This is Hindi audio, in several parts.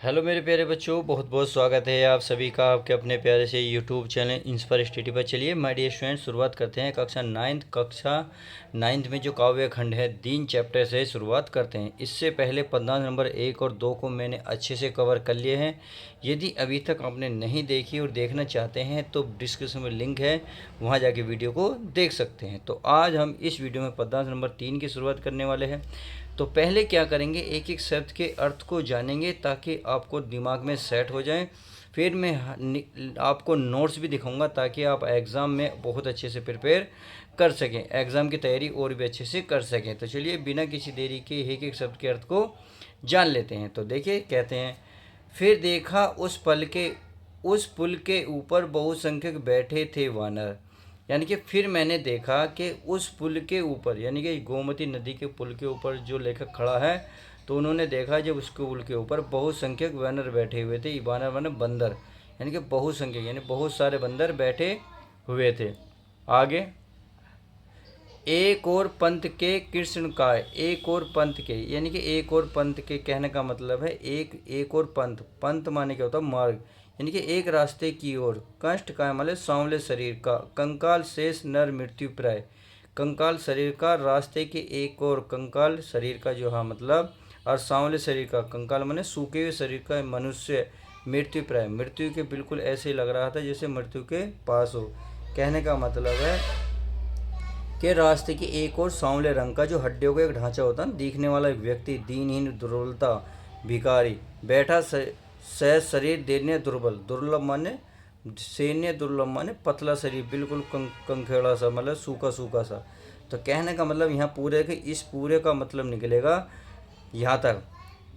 हेलो मेरे प्यारे बच्चों, बहुत बहुत स्वागत है आप सभी का आपके अपने प्यारे से यूट्यूब चैनल इंस्पायर स्टडी पर। चलिए माय डियर स्टूडेंट, शुरुआत करते हैं कक्षा नाइन्थ में जो काव्य खंड है दीन चैप्टर से शुरुआत करते हैं। इससे पहले 15 नंबर 1 और 2 को मैंने अच्छे से कवर कर लिए हैं। यदि अभी तक आपने नहीं देखी और देखना चाहते हैं तो डिस्क्रिप्शन में लिंक है, वहाँ जाके वीडियो को देख सकते हैं। तो आज हम इस वीडियो में 15 नंबर 3 की शुरुआत करने वाले हैं। तो पहले क्या करेंगे, एक एक शब्द के अर्थ को जानेंगे ताकि आपको दिमाग में सेट हो जाए। फिर मैं आपको नोट्स भी दिखाऊंगा ताकि आप एग्ज़ाम में बहुत अच्छे से प्रिपेयर कर सकें, एग्ज़ाम की तैयारी और भी अच्छे से कर सकें। तो चलिए बिना किसी देरी के एक एक शब्द के अर्थ को जान लेते हैं। तो देखिए, कहते हैं, फिर देखा उस पुल के ऊपर बहुसंख्यक बैठे थे वानर। यानी कि फिर मैंने देखा कि उस पुल के ऊपर, यानी कि गोमती नदी के पुल के ऊपर जो लेखक खड़ा है, तो उन्होंने देखा जब उसके पुल के ऊपर बहुसंख्यक वानर बैठे हुए थे। वानर माने बंदर, यानी कि बहुसंख्यक यानी बहुत सारे बंदर बैठे हुए थे। आगे, एक और पंथ के कृष्ण का, एक और पंथ के, यानी कि एक और पंथ के कहने का मतलब है एक और पंथ। पंथ माने क्या होता है? मार्ग, यानी कि एक रास्ते की ओर। कष्ट का मतलब सांवले शरीर का। कंकाल शेष नर मृत्यु प्राय, कंकाल शरीर का, रास्ते के एक और कंकाल शरीर का जो, हाँ मतलब, और सांवले शरीर का। कंकाल माने सूखे हुए शरीर का मनुष्य, मृत्यु प्राय, मृत्यु के बिल्कुल ऐसे ही लग रहा था जैसे मृत्यु के पास हो। कहने का मतलब है के रास्ते की एक और सांवले रंग का जो हड्डियों का एक ढांचा होता है, दिखने वाला व्यक्ति, दीनहीन, दुर्बलता, भिखारी बैठा, सहज शरीर, दैन्य, दुर्बल, दुर्लभ माने सैन्य, दुर्लभ माने पतला शरीर, बिल्कुल कंखेड़ा सा, मतलब सूखा सूखा सा। तो कहने का मतलब यहाँ पूरे के इस पूरे का मतलब निकलेगा यहाँ तक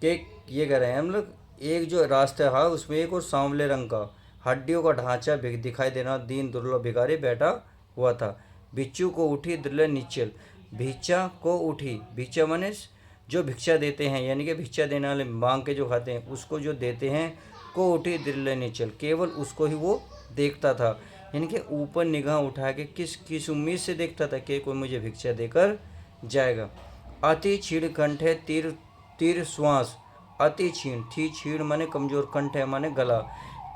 कि ये कह रहे हैं हम लोग, एक जो रास्ता है उसमें एक और सांवले रंग का हड्डियों का ढांचा दिखाई देना, दीन, दुर्लभ, भिखारी बैठा हुआ था। भिक्षु को उठी दृढ़ निश्चल, भिक्षा को उठी, भिक्षा माने जो भिक्षा देते हैं, यानी कि भिक्षा देने वाले मांग के जो खाते हैं उसको जो देते हैं, को उठी दृढ़ निश्चल, केवल उसको ही वो देखता था। यानी कि ऊपर निगाह उठा के किस किस उम्मीद से देखता था कि कोई मुझे भिक्षा देकर जाएगा। अति क्षीण कंठ है, तीर तीर श्वास, अति क्षीण, थी क्षीण माने कमजोर, कंठ है माने गला।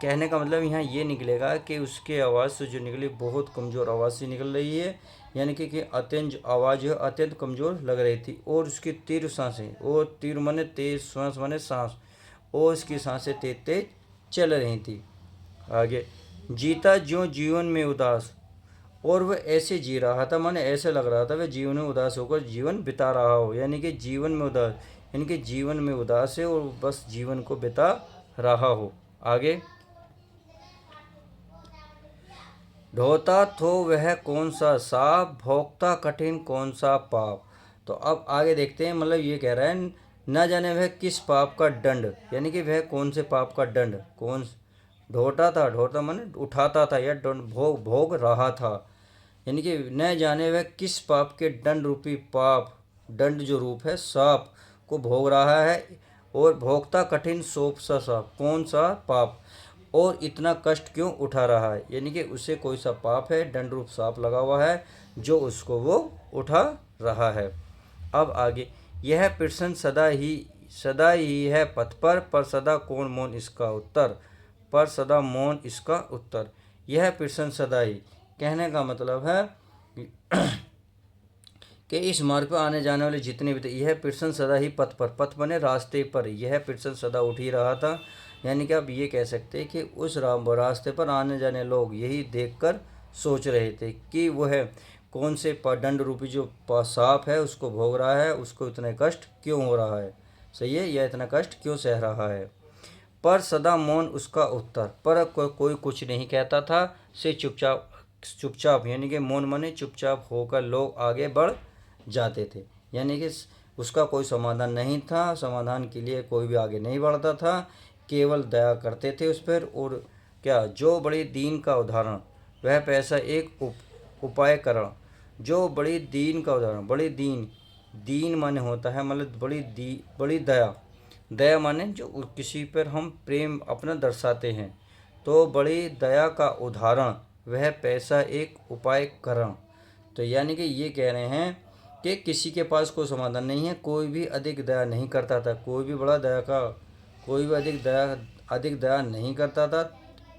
कहने का मतलब यहाँ ये निकलेगा कि उसके आवाज़ से जो निकली बहुत कमज़ोर आवाज़ से निकल रही है, यानी कि अत्यंत आवाज़ जो है अत्यंत कमज़ोर लग रही थी। और उसकी तीव्र सांसें, और तीव्र माने तेज, श्वास माने सांस, और उसकी सांसें तेज तेज चल रही थी। आगे, जीता जो जीवन में उदास, और वह ऐसे जी रहा था, माने ऐसे लग रहा था वह जीवन में उदास होकर जीवन बिता रहा हो। यानी कि जीवन में उदास, यानी कि जीवन में उदास है और बस जीवन को बिता रहा हो। आगे, ढोता थो वह कौन सा साप, भोगता कठिन कौन सा पाप। तो अब आगे देखते हैं, मतलब ये कह रहा है न जाने वह किस पाप का दंड, यानी कि वह कौन से पाप का दंड, कौन ढोता था, ढोता माने उठाता था या भोग भोग रहा था, यानी कि न जाने वह किस पाप के दंड रूपी पाप, दंड जो रूप है सांप को भोग रहा है। और भोगता कठिन सोप सा सांप, कौन सा पाप, और इतना कष्ट क्यों उठा रहा है, यानी कि उसे कोई सा पाप है, दंड रूप सांप लगा हुआ है जो उसको वो उठा रहा है। अब आगे, यह प्रश्न सदा ही है पथ पर सदा कौन मौन इसका उत्तर, पर सदा मौन इसका उत्तर। यह प्रश्न सदा ही, कहने का मतलब है कि इस मार्ग पर आने जाने वाले जितने भी थे, यह प्रश्न सदा ही पथ पर, पथ बने रास्ते पर, यह प्रश्न सदा उठ ही रहा था। यानी कि आप ये कह सकते हैं कि उस रास्ते पर आने जाने लोग यही देखकर सोच रहे थे कि वह कौन से दंड रूपी जो सांप है उसको भोग रहा है, उसको इतने कष्ट क्यों हो रहा है, सही है, यह इतना कष्ट क्यों सह रहा है। पर सदा मौन उसका उत्तर, पर कोई कुछ नहीं कहता था, से चुपचाप चुपचाप, यानी कि मौन माने चुपचाप होकर लोग आगे बढ़ जाते थे। यानी कि उसका कोई समाधान नहीं था, समाधान के लिए कोई भी आगे नहीं बढ़ता था, केवल दया करते थे उस पर। और क्या, जो बड़ी दीन का उदाहरण वह पैसा एक उपाय करण, जो बड़ी दीन का उदाहरण, बड़ी दीन, दीन माने होता है मतलब बड़ी दया, दया माने जो किसी पर हम प्रेम अपना दर्शाते हैं, तो बड़ी दया का उदाहरण वह पैसा एक उपाय करण। तो यानी कि ये कह रहे हैं कि किसी के पास कोई समाधान नहीं है, कोई भी अधिक दया नहीं करता था, कोई भी बड़ा दया का कोई भी अधिक दया नहीं करता था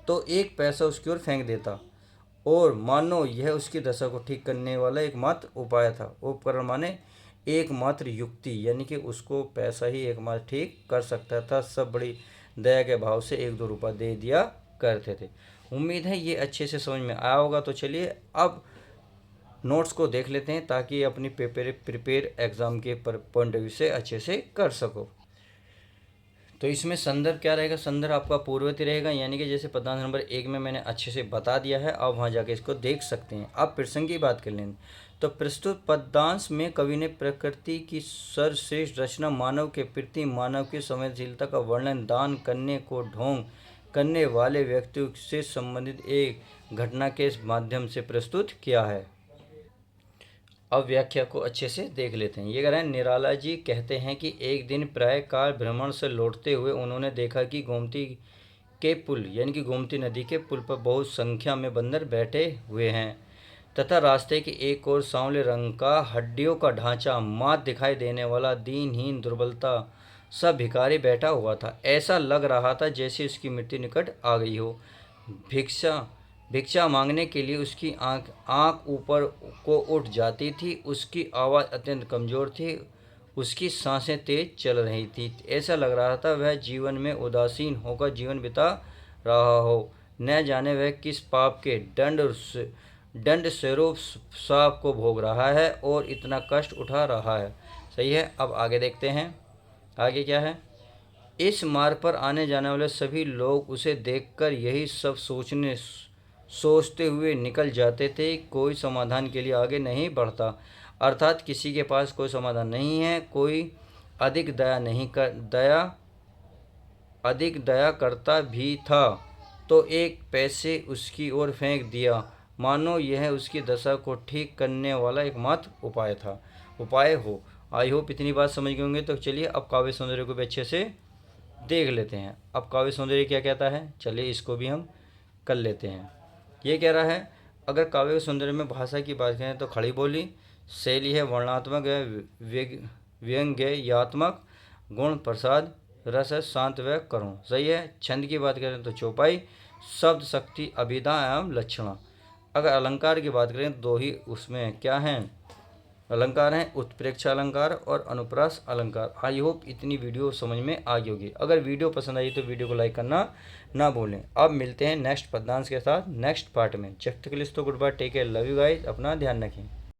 तो एक पैसा उसकी ओर फेंक देता, और मानो यह उसकी दशा को ठीक करने वाला एकमात्र उपाय था। उपकरण माने एकमात्र युक्ति, यानी कि उसको पैसा ही एकमात्र ठीक कर सकता था। सब बड़ी दया के भाव से 1-2 रुपया दे दिया करते थे। उम्मीद है ये अच्छे से समझ में आया होगा। तो चलिए अब नोट्स को देख लेते हैं ताकि अपनी प्रिपेयर एग्ज़ाम के पॉइंट ऑफ व्यू से अच्छे से कर सको। तो इसमें संदर्भ क्या रहेगा? संदर्भ आपका पूर्ववर्ती रहेगा, यानी कि जैसे पदांश नंबर 1 में मैंने अच्छे से बता दिया है, आप वहाँ जाके इसको देख सकते हैं। अब प्रसंग की बात कर लें तो प्रस्तुत पदांश में कवि ने प्रकृति की सर्वश्रेष्ठ रचना मानव के प्रति मानव की संवेदनशीलता का वर्णन, दान करने को ढोंग करने वाले व्यक्ति से संबंधित एक घटना के माध्यम से प्रस्तुत किया है। अब व्याख्या को अच्छे से देख लेते हैं। ये कह रहे हैं, निराला जी कहते हैं कि एक दिन प्रातःकाल भ्रमण से लौटते हुए उन्होंने देखा कि गोमती के पुल यानी कि गोमती नदी के पुल पर बहुत संख्या में बंदर बैठे हुए हैं तथा रास्ते के एक ओर सांवले रंग का हड्डियों का ढांचा मात दिखाई देने वाला दीनहीन दुर्बलता सा भिखारी बैठा हुआ था। ऐसा लग रहा था जैसे उसकी मृत्यु निकट आ गई हो। भिक्षा भिक्षा मांगने के लिए उसकी आंख ऊपर को उठ जाती थी। उसकी आवाज़ अत्यंत कमज़ोर थी, उसकी सांसें तेज चल रही थी। ऐसा लग रहा था वह जीवन में उदासीन होकर जीवन बिता रहा हो। न जाने वह किस पाप के दंड स्वरूप सांप को भोग रहा है और इतना कष्ट उठा रहा है। सही है। अब आगे देखते हैं, आगे क्या है। इस मार्ग पर आने जाने वाले सभी लोग उसे देखकर यही सब सोचते हुए निकल जाते थे। कोई समाधान के लिए आगे नहीं बढ़ता, अर्थात किसी के पास कोई समाधान नहीं है। कोई अधिक दया करता भी था तो एक पैसे उसकी ओर फेंक दिया, मानो यह उसकी दशा को ठीक करने वाला एकमात्र उपाय हो। आई होप इतनी बात समझ गए होंगे। तो चलिए अब काव्य सौंदर्य को भी अच्छे से देख लेते हैं। अब काव्य सौंदर्य क्या कहता है, चलिए इसको भी हम कर लेते हैं। ये कह रहा है, अगर काव्य सौंदर्य में भाषा की बात करें तो खड़ी बोली, शैली है वर्णात्मक है व्यंग्यात्मक, गुण प्रसाद, रस है शांत व करुण। सही है। छंद की बात करें तो चौपाई, शब्द शक्ति अभिधा एवं लक्षणा। अगर अलंकार की बात करें तो दो ही उसमें क्या हैं अलंकार हैं, उत्प्रेक्षा अलंकार और अनुप्रास अलंकार। आई होप इतनी वीडियो समझ में आ गई होगी। अगर वीडियो पसंद आई तो वीडियो को लाइक करना ना भूलें। अब मिलते हैं नेक्स्ट पद्यांश के साथ नेक्स्ट पार्ट में। जब तक के लिए तो goodbye, take care, love you guys, अपना ध्यान रखें।